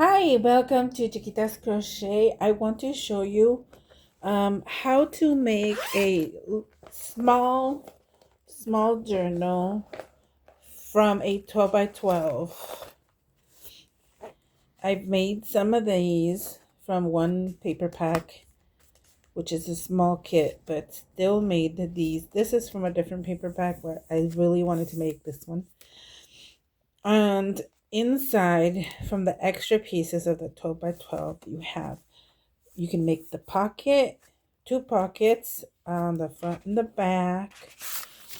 Hi, welcome to Chiquita's Crochet. I want to show you how to make a small journal from a 12 by 12. I've made some of these from one paper pack, which is a small kit, but still made these. This is from a different paper pack, but I really wanted to make this one. And inside, from the extra pieces of the 12 by 12, you can make the pocket, two pockets on the front and the back,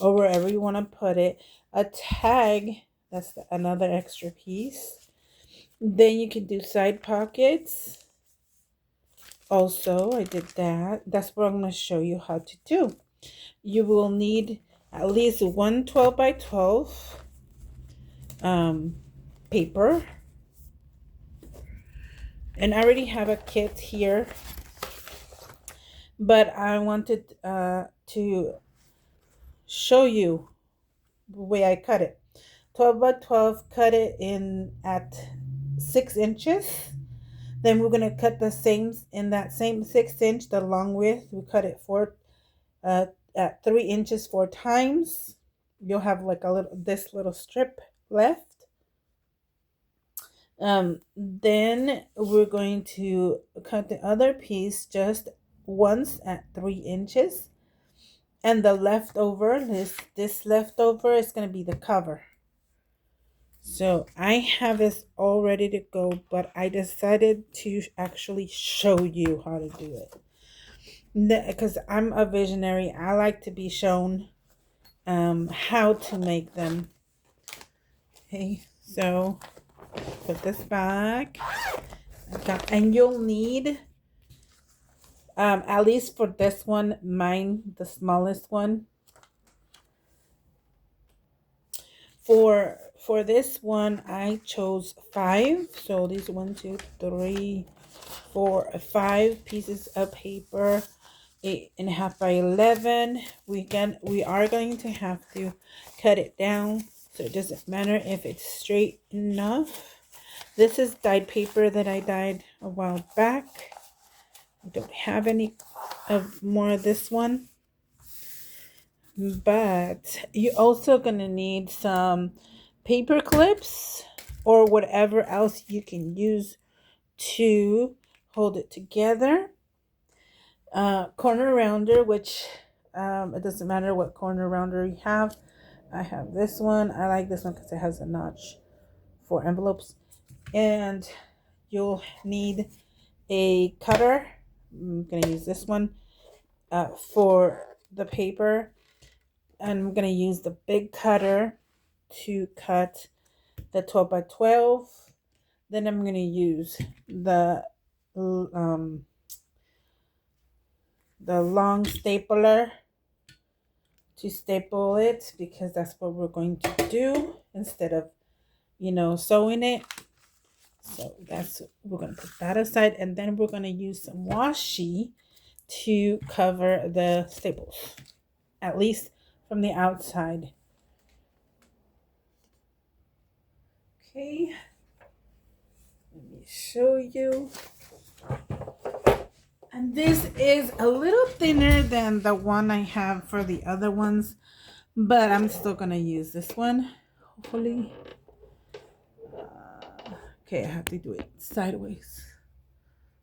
or wherever you want to put it. A tag, that's another extra piece. Then you can do side pockets. Also, I did that. That's what I'm going to show you how to do. You will need at least one 12 by 12 paper. And I already have a kit here, but I wanted to show you the way I cut it. 12 by 12, cut it in at 6 inches. Then we're going to cut the same in that same 6-inch, the long width. We cut it at 3 inches 4 times. You'll have like this little strip left. Then we're going to cut the other piece just once at 3 inches. And the leftover, this leftover is going to be the cover. So I have this all ready to go, but I decided to actually show you how to do it. Because I'm a visionary. I like to be shown how to make them. Okay, so put this back. And you'll need, at least for this one, mine, the smallest one. For this one, I chose 5. So these 1, 2, 3, 4, 5 pieces of paper, 8.5 by 11. We are going to have to cut it down, so it doesn't matter if it's straight enough. This is dyed paper that I dyed a while back. I don't have any of more of this one. But you're also going to need some paper clips or whatever else you can use to hold it together. Corner rounder, which it doesn't matter what corner rounder you have. I have this one. I like this one because it has a notch for envelopes. And you'll need a cutter. I'm going to use this one for the paper. And I'm going to use the big cutter to cut the 12 by 12. Then I'm going to use the long stapler to staple it, because that's what we're going to do instead of, sewing it. So we're going to put that aside, and then we're going to use some washi to cover the staples, at least from the outside. Okay, let me show you. And this is a little thinner than the one I have for the other ones, but I'm still going to use this one, hopefully. Okay, I have to do it sideways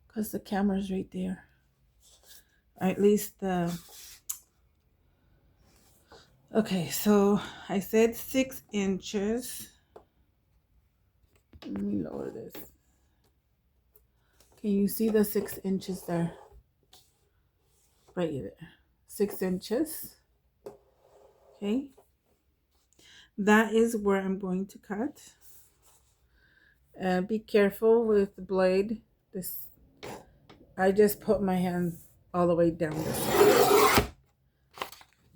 because the camera's right there. Or at least the... Okay, so I said 6 inches. Let me lower this. Can you see the 6 inches there? Right there. 6 inches. Okay. That is where I'm going to cut. Be careful with the blade. I just put my hand all the way down this.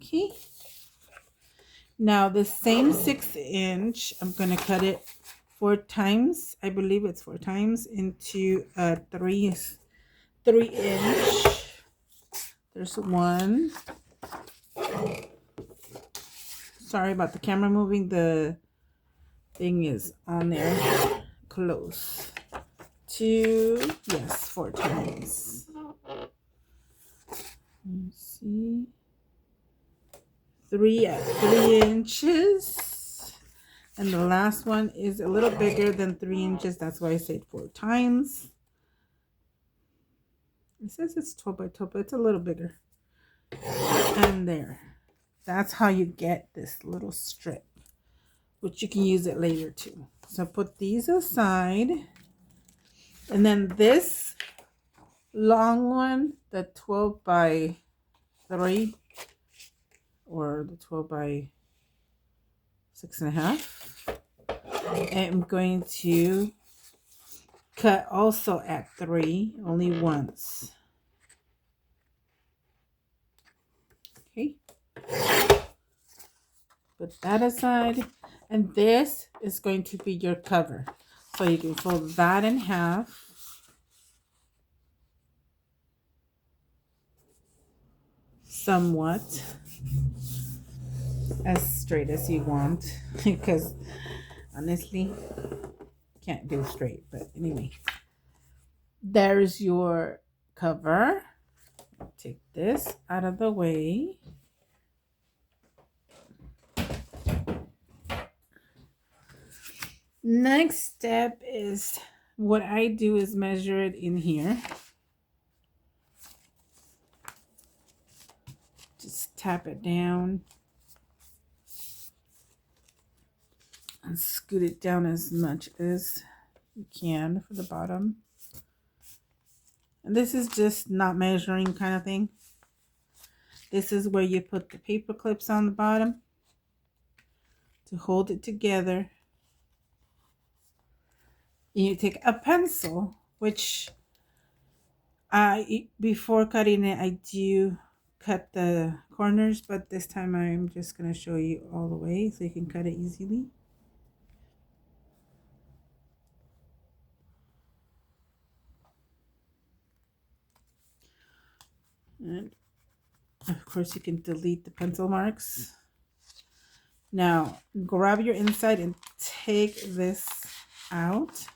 Okay. Now the same 6 inch, I'm going to cut it 4 times. I believe it's 4 times into a 3 inch. There's one. Sorry about the camera moving. The thing is on there close. 2, yes, 4 times. Let's see. 3 at 3 inches. And the last one is a little bigger than 3 inches. That's why I said 4 times. It says it's 12 by 12, but it's a little bigger. And there. That's how you get this little strip, which you can use it later too. So put these aside. And then this long one, the 12 by 3 or the 12 by 6.5, I'm going to cut also at 3, only once. Okay. Put that aside. And this is going to be your cover. So you can fold that in half. Somewhat. As straight as you want. Because honestly, can't do straight. But anyway. There's your cover. Take this out of the way. Next step is what I do is measure it in here. Just tap it down and scoot it down as much as you can for the bottom. And this is just not measuring kind of thing. This is where you put the paper clips on the bottom to hold it together. You take a pencil, which before cutting it, I do cut the corners, but this time I'm just going to show you all the way so you can cut it easily. And of course you can delete the pencil marks. Now grab your inside and take this out.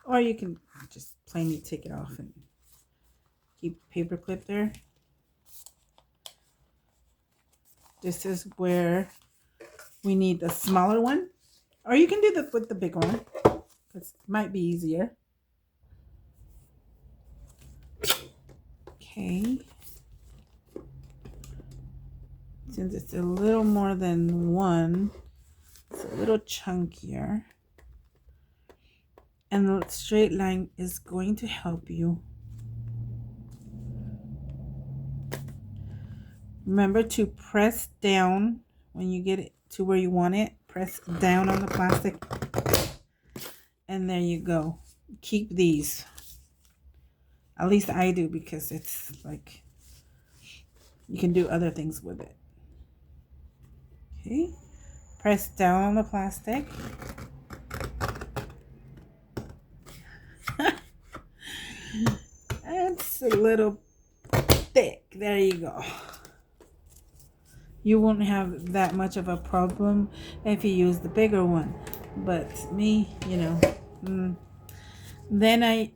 Or you can just plainly take it off and keep the paper clip there. This is where we need the smaller one. Or you can do that with the big one. It might be easier. Okay. Since it's a little more than 1, it's a little chunkier. And the straight line is going to help you. Remember to press down when you get it to where you want it. Press down on the plastic. And there you go. Keep these. At least I do, because it's like you can do other things with it. Okay. Press down on the plastic. It's a little thick. There you go. You won't have that much of a problem if you use the bigger one. But me, then I,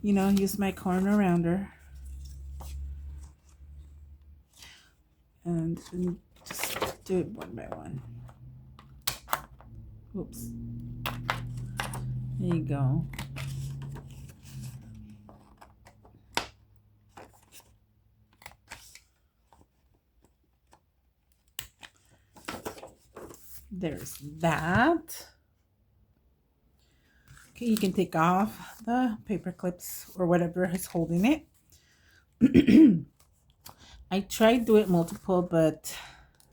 use my corner rounder. And just do it one by one. Oops. There you go. There's that. Okay, you can take off the paper clips or whatever is holding it. I tried to do it multiple, but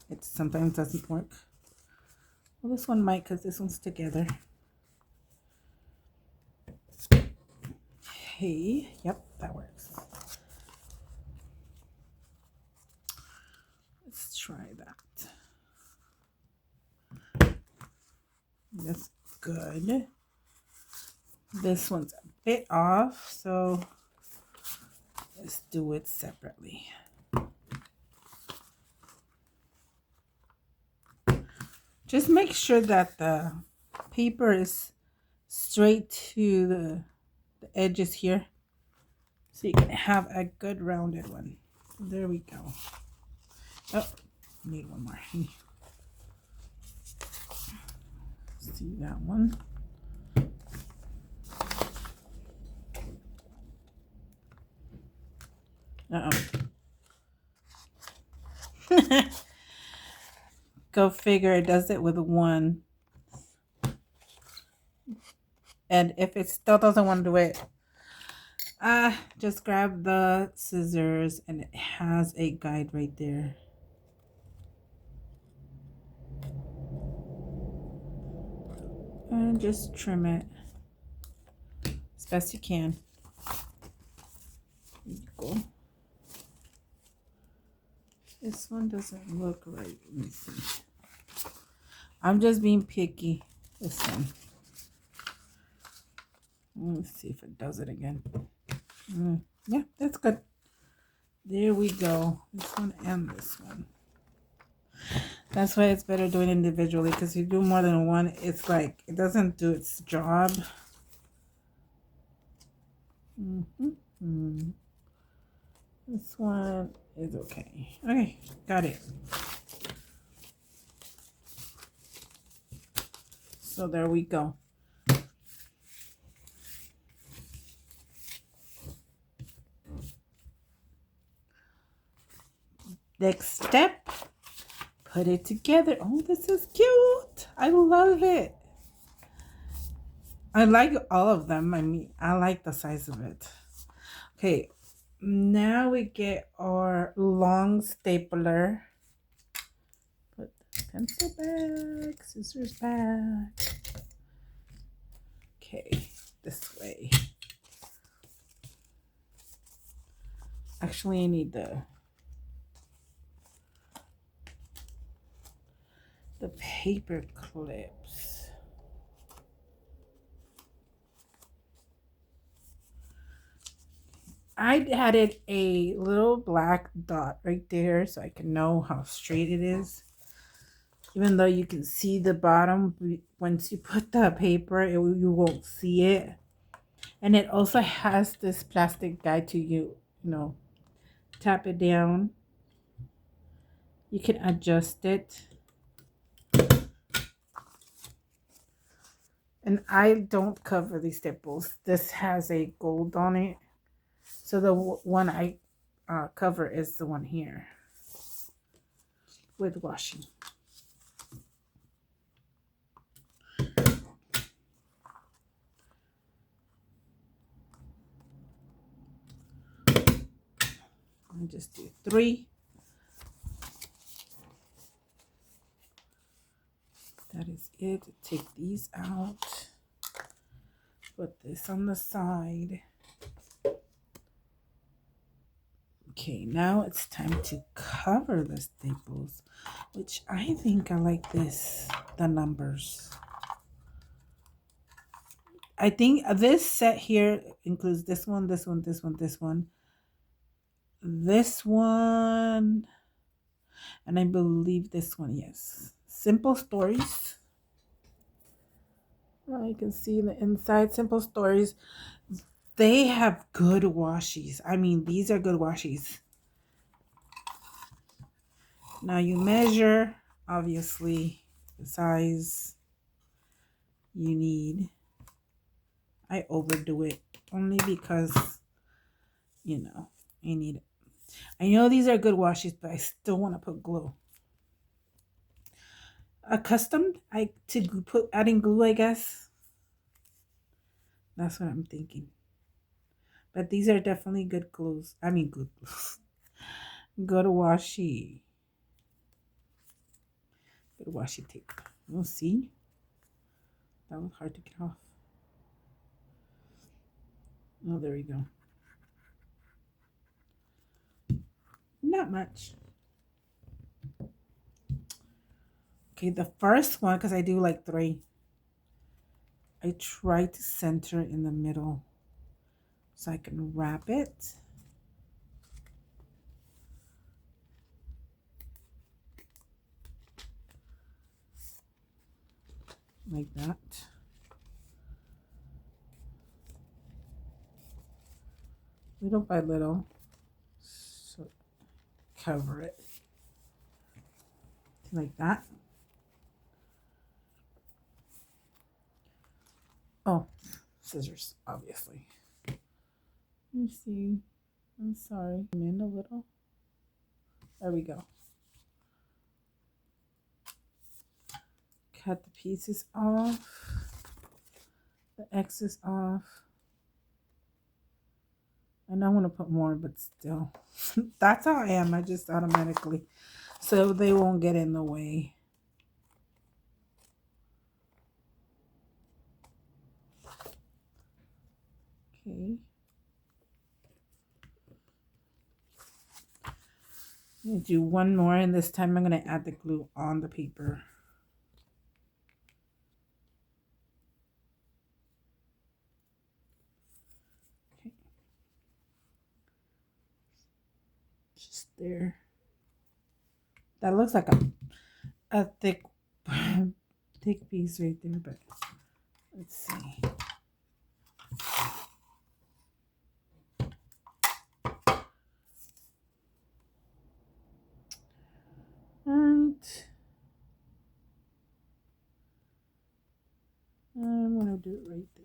it sometimes doesn't work. Well, this one might, because this one's together. Okay, yep, that works. Let's try that. That's good. This one's a bit off, so let's do it separately. Just make sure that the paper is straight to the edges here, so you can have a good rounded one. There we go. Oh, need one more. See that one? Go figure, it does it with one. And if it still doesn't want to do it, just grab the scissors, and it has a guide right there. And just trim it as best you can. There you go. This one doesn't look right. Let me see. I'm just being picky. This one. Let's see if it does it again. Yeah, that's good. There we go. This one and this one. That's why it's better doing individually, because if you do more than one, it's like it doesn't do its job. This one is okay. Okay, got it. So there we go. Next step, put it together. Oh, this is cute. I love it. I like all of them. I mean, I like the size of it. Okay, now we get our long stapler. Put the pencil back, scissors back. Okay, this way. Actually, I need the paper clips. I added a little black dot right there so I can know how straight it is. Even though you can see the bottom, once you put the paper, you won't see it. And it also has this plastic guide to you know, tap it down. You can adjust it. And I don't cover these staples. This has a gold on it. So the one I cover is the one here with washi. I'll just do 3. That is it. Take these out. Put this on the side. Okay, now it's time to cover the staples, which I think I like this, the numbers. I think this set here includes this one, this one, this one, this one, this one, and I believe this one, yes. Simple Stories. You can see the inside. Simple Stories. They have good washies. I mean, these are good washies. Now you measure, obviously, the size you need. I overdo it only because, you know, I need it. I know these are good washies, but I still want to put glue. Accustomed to put adding glue, I guess. That's what I'm thinking. But these are definitely good glues. I mean, good glues. Good washi. Good washi tape. We'll see. That was hard to get off. Oh, there we go. Not much. Okay, the first one, because I do like 3. I try to center in the middle so I can wrap it. Like that. little by little. So cover it like that. Oh, scissors, obviously. Let me see. I'm sorry. In a little. There we go. Cut the pieces off. The excess off. And I want to put more, but still. That's how I am. I just automatically. So they won't get in the way. Okay. I'm going to do one more, and this time I'm going to add the glue on the paper. Okay. Just there. That looks like a thick thick piece right there, but let's see. Alright. I'm gonna do it right there.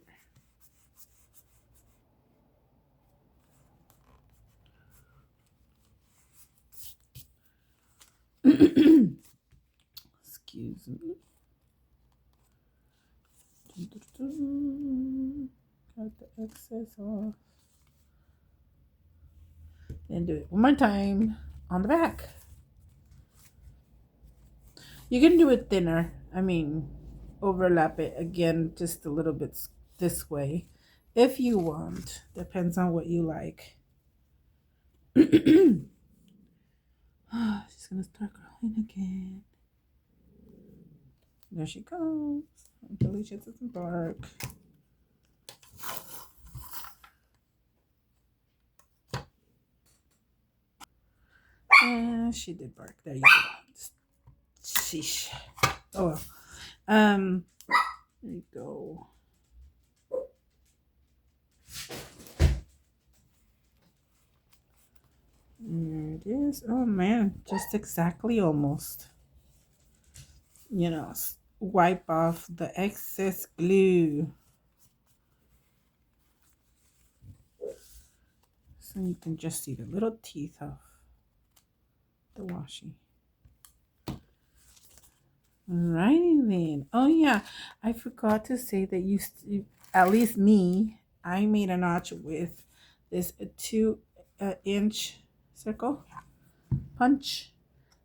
Excuse me. Cut the excess off. And do it one more time on the back. You can do it thinner. I mean, overlap it again just a little bit this way if you want. Depends on what you like. She's gonna start crawling again. There she goes. Until she hits some bark. She did bark. There you go. Sheesh. Oh well. There you go. There it is. Oh man, just exactly almost. You know, wipe off the excess glue. So you can just see the little teeth of the washi. Alrighty then. Oh yeah, I forgot to say that at least me, I made a notch with this 2-inch circle punch.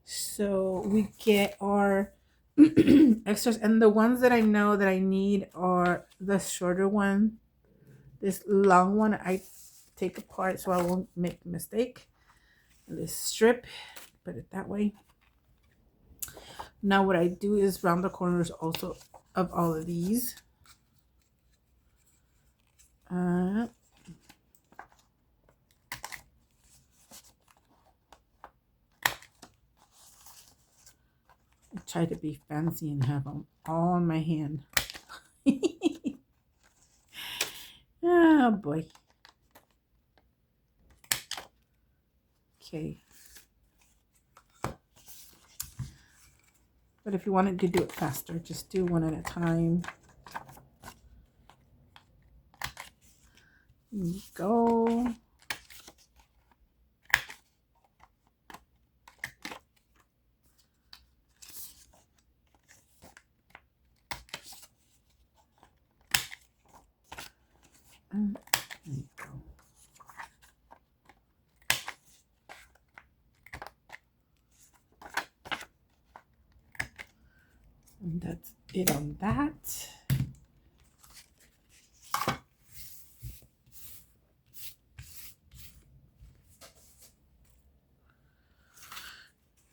So we get our extras, and the ones that I know that I need are the shorter one. This long one I take apart so I won't make a mistake. This strip, put it that way. Now what I do is round the corners also of all of these. I try to be fancy and have them all in my hand. Oh boy. Okay. But if you wanted to do it faster, just do one at a time. There you go. There you go. And that's it on that.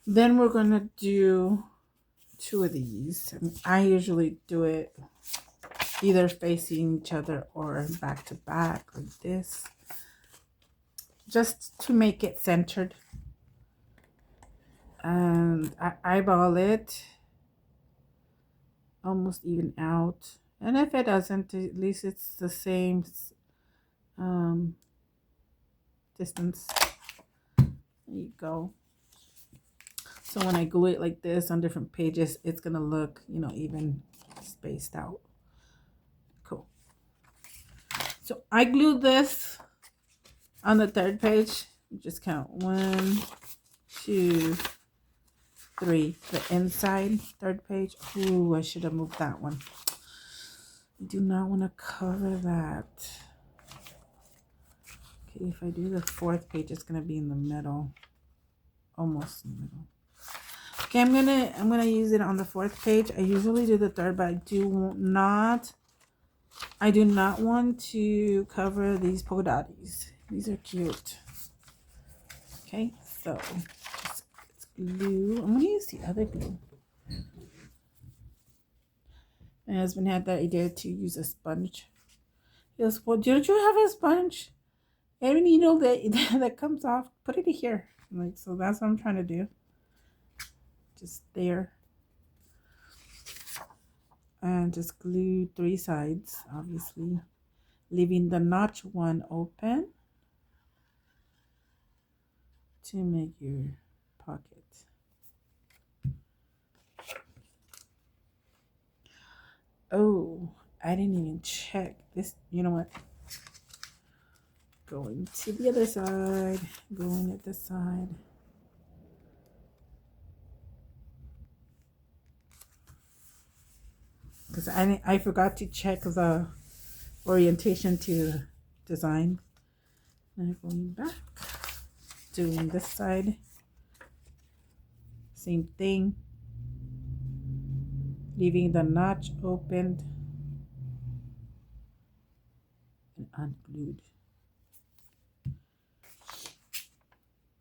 Then we're going to do 2 of these. I usually do it either facing each other or back to back like this, just to make it centered. And I eyeball it almost even out, and if it doesn't, at least it's the same distance. There you go. So when I glue it like this on different pages, it's gonna look, you know, even spaced out. Cool. So I glued this on the third page. Just count 1, 2, 3. The inside third page. Ooh, I should have moved that one. I do not want to cover that. Okay, if I do the fourth page, it's gonna be in the middle, almost in the middle. Okay, I'm gonna use it on the fourth page. I usually do the third, but I do not want to cover these polka dotties. These are cute. Okay, so let's glue. I'm gonna use the other glue. My husband had that idea to use a sponge. He goes, well, don't you have a sponge? Every needle that comes off, put it here. I'm like, so that's what I'm trying to do. Just there. And just glue 3 sides, obviously, leaving the notch one open to make your pocket. Oh, I didn't even check this. You know what? Going to the other side, going at this side. Because I forgot to check the orientation to design. Now going back, doing this side, same thing, leaving the notch opened and unglued.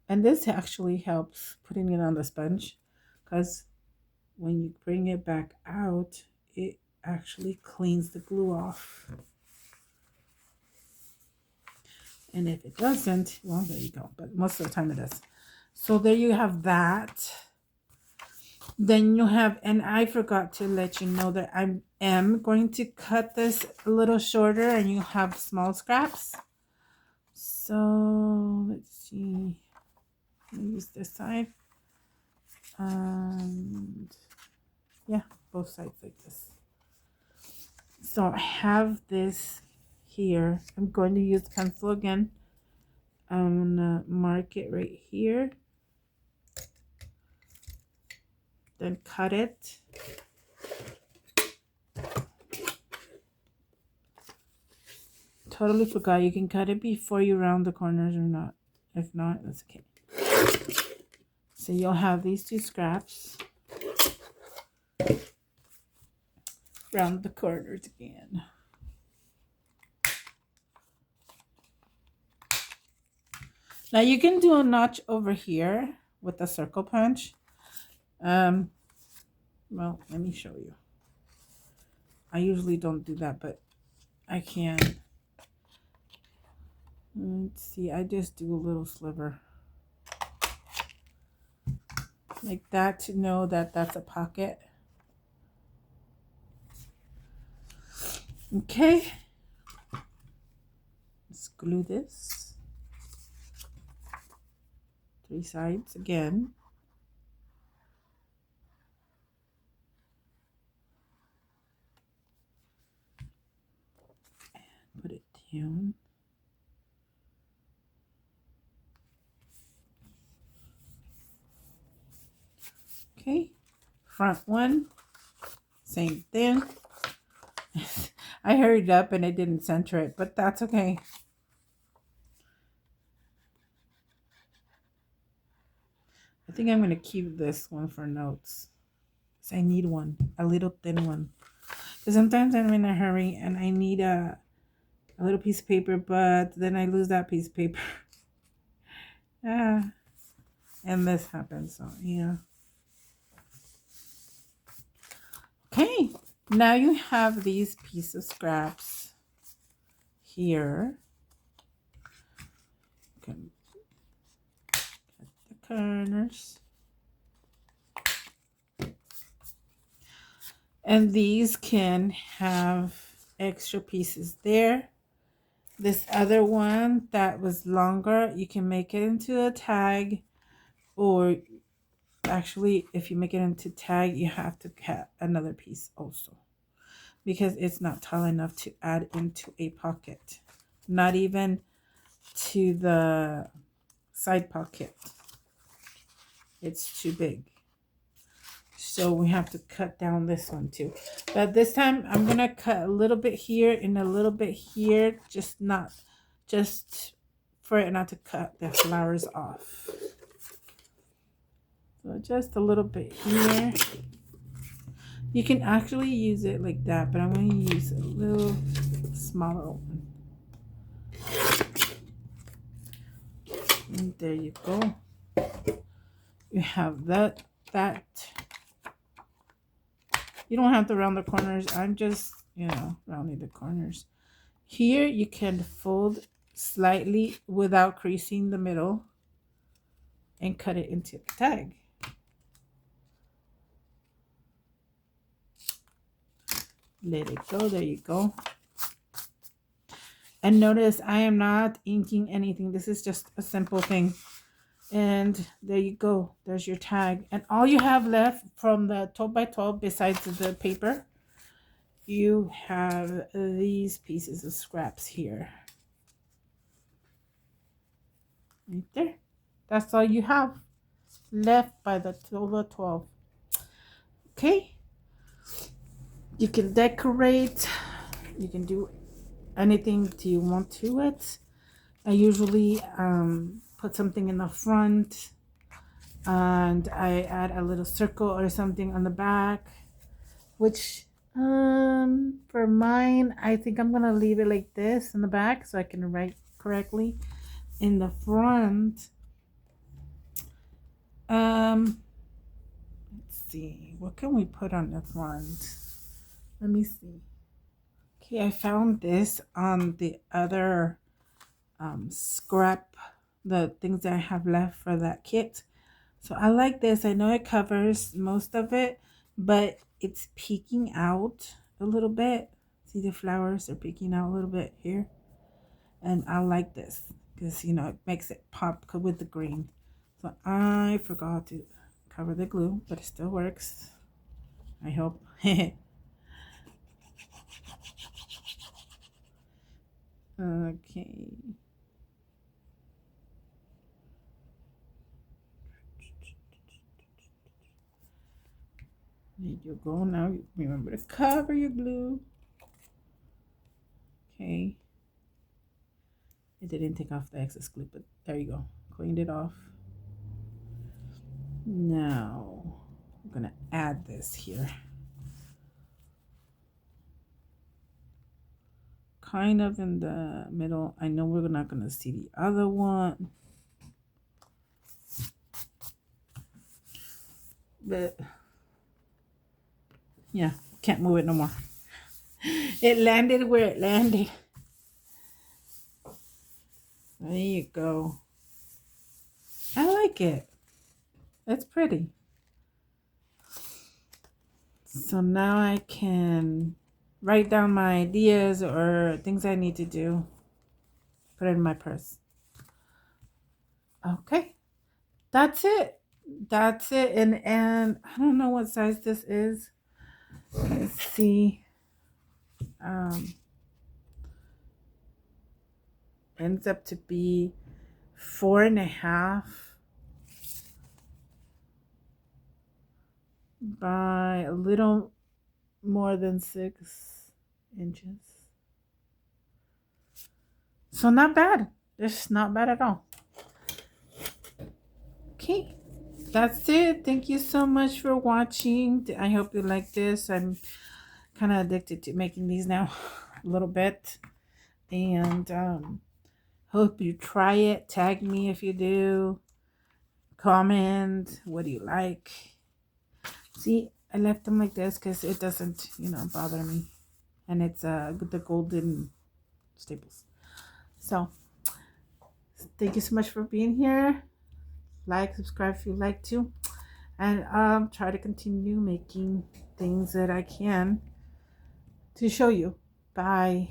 And this actually helps putting it on the sponge, because when you bring it back out, it actually cleans the glue off. And if it doesn't, well, there you go. But most of the time it does. So there you have that. Then you have, and I forgot to let you know that I am going to cut this a little shorter, and you have small scraps. So let's see. Use this side. And yeah, both sides like this. So I have this here. I'm going to use pencil again. I'm gonna mark it right here, then cut it. Totally forgot you can cut it before you round the corners or not. If not, that's okay. So you'll have these 2 scraps. Round the corners again. Now you can do a notch over here with a circle punch. Well, let me show you. I usually don't do that, but I can. Let's see, I just do a little sliver. Like that, to know that that's a pocket. Okay. Let's glue this. 3 sides again. And put it down. Okay. Front one. Same thing. I hurried up and it didn't center it, but that's okay. I think I'm going to keep this one for notes. I need one, a little thin one. Because sometimes I'm in a hurry and I need a little piece of paper, but then I lose that piece of paper. And this happens, so yeah. Okay, now you have these piece of scraps here. Okay. Cut the corners. And these can have extra pieces there. This other one that was longer, you can make it into a tag, or actually, if you make it into tag, you have to cut another piece also because it's not tall enough to add into a pocket, not even to the side pocket. It's too big. So we have to cut down this one too. But this time I'm going to cut a little bit here and a little bit here, just for it not to cut the flowers off. So just a little bit here. You can actually use it like that, but I'm going to use a little smaller one. And there you go. You have that. You don't have to round the corners. I'm just, rounding the corners. Here you can fold slightly without creasing the middle and cut it into a tag. Let it go. There you go. And notice I am not inking anything. This is just a simple thing. And there you go. There's your tag. And all you have left from the 12 by 12 besides the paper, you have these pieces of scraps here. Right there. That's all you have left by the 12. Okay. You can decorate. You can do anything you want to it. I usually put something in the front and I add a little circle or something on the back, which for mine, I think I'm gonna leave it like this in the back so I can write correctly. In the front, let's see, what can we put on the front? Let me see. Okay, I found this on the other scrap, the things that I have left for that kit. So I like this. I know it covers most of it, but it's peeking out a little bit. See, the flowers are peeking out a little bit here. And I like this because, it makes it pop with the green. So I forgot to cover the glue, but it still works. I hope. Okay. There you go. Now remember to cover your glue. Okay. It didn't take off the excess glue, but there you go. Cleaned it off. Now I'm gonna add this here. Kind of in the middle. I know we're not gonna see the other one, but yeah, can't move it no more. It landed where it landed. There you go. I like it. It's pretty. So now I can write down my ideas or things I need to do. Put it in my purse. Okay. That's it. And I don't know what size this is. Let's see. Ends up to be 4.5 by a little more than 6 inches. So not bad. It's not bad at all. Okay, that's it. Thank you so much for watching. I hope you like this. I'm kind of addicted to making these now a little bit. And hope you try it. Tag me if you do. Comment. What do you like? See, I left them like this because it doesn't, bother me. And it's the golden staples. So, thank you so much for being here. Like, subscribe if you like to. And try to continue making things that I can to show you. Bye.